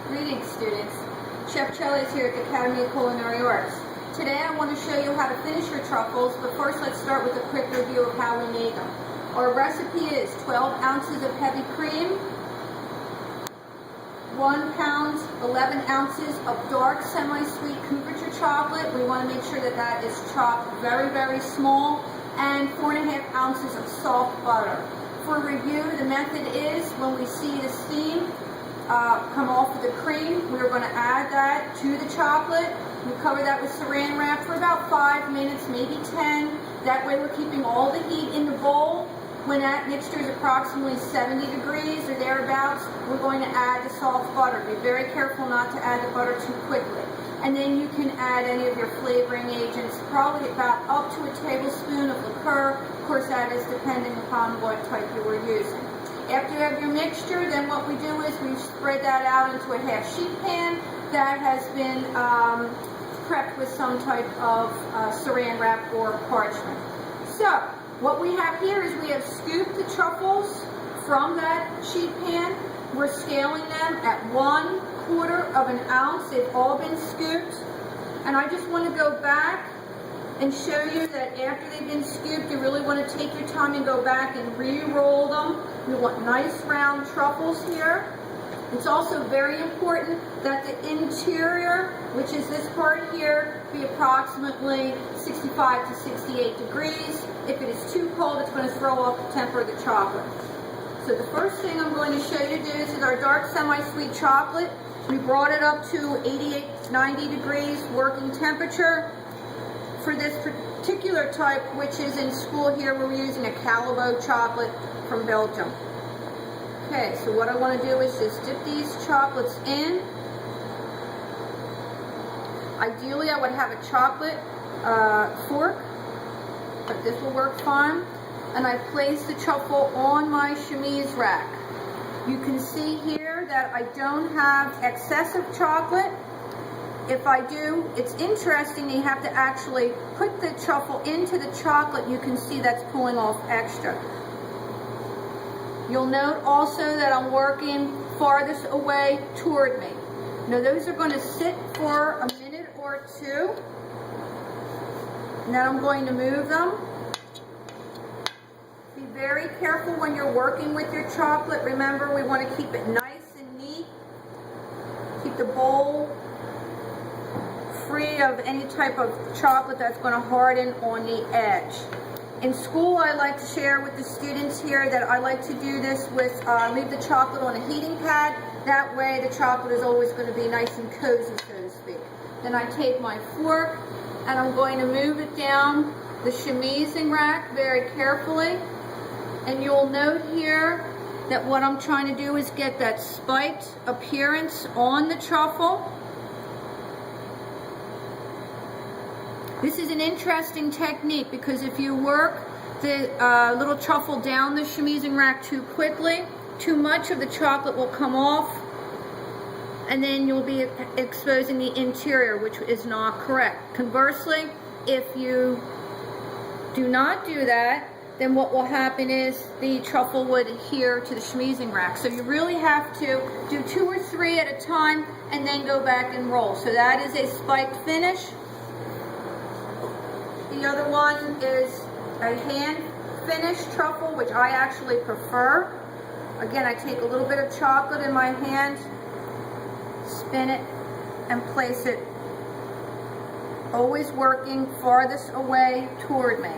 Greetings, students. Chef Chelius here at the Academy of Culinary Arts. Today I want to show you how to finish your truffles, but first let's start with a quick review of how we make them. Our recipe is 12 ounces of heavy cream, 1 pound, 11 ounces of dark semi-sweet couverture chocolate. We want to make sure that that is chopped very, very small, and 4.5 ounces of soft butter. For review, the method is when we see the steam come off of the cream, we're going to add that to the chocolate. We cover that with saran wrap for about 5 minutes, maybe 10. That way we're keeping all the heat in the bowl. When that mixture is approximately 70 degrees or thereabouts, we're going to add the soft butter. Be very careful not to add the butter too quickly. And then you can add any of your flavoring agents, probably about up to a tablespoon of liqueur. Of course, that is depending upon what type you were using. After you have your mixture, then what we do is we spread that out into a half sheet pan that has been prepped with some type of saran wrap or parchment. So, what we have here is we have scooped the truffles from that sheet pan. We're scaling them at 1/4 of an ounce. They've all been scooped. And I just want to go back and show you that after they've been scooped, you really want to take your time and go back and re-roll them. You want nice round truffles here. It's also very important that the interior, which is this part here, be approximately 65 to 68 degrees. If it is too cold, it's going to throw off the temper of the chocolate. So the first thing I'm going to show you to do is our dark semi-sweet chocolate. We brought it up to 88, 90 degrees working temperature. For this particular type, which is in school here, we're using a Callebaut chocolate from Belgium. Okay, so what I want to do is just dip these chocolates in. Ideally, I would have a chocolate fork, but this will work fine. And I place the truffle on my chemise rack. You can see here that I don't have excessive chocolate. If I do, it's interesting, you have to actually put the truffle into the chocolate. You can see that's pulling off extra. You'll note also that I'm working farthest away toward me. Now those are going to sit for a minute or two. And then I'm going to move them. Be very careful when you're working with your chocolate. Remember, we want to keep it nice and neat. Keep the bowl free of any type of chocolate that's going to harden on the edge. In school, I like to share with the students here that I like to do this with, leave the chocolate on a heating pad. That way the chocolate is always going to be nice and cozy, so to speak. Then I take my fork and I'm going to move it down the chemising rack very carefully. And you'll note here that what I'm trying to do is get that spiked appearance on the truffle. This is an interesting technique because if you work the little truffle down the chemising rack too quickly, too much of the chocolate will come off, and then you'll be exposing the interior, which is not correct. Conversely, if you do not do that, then what will happen is the truffle would adhere to the chemising rack. So you really have to do 2 or 3 at a time and then go back and roll. So that is a spiked finish. The other one is a hand finished truffle, which I actually prefer. Again, I take a little bit of chocolate in my hand, spin it, and place it, always working farthest away toward me.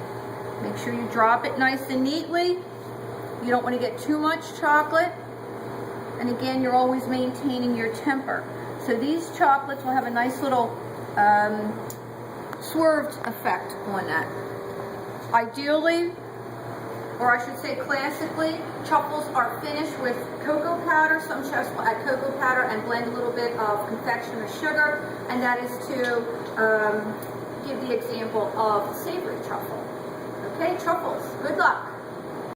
Make sure you drop it nice and neatly. You don't want to get too much chocolate. And again, you're always maintaining your temper. So these chocolates will have a nice little swerved effect on that. Ideally, or I should say classically, truffles are finished with cocoa powder. Some chefs will add cocoa powder and blend a little bit of confectioner sugar, and that is to give the example of savory truffle. Okay, truffles, good luck.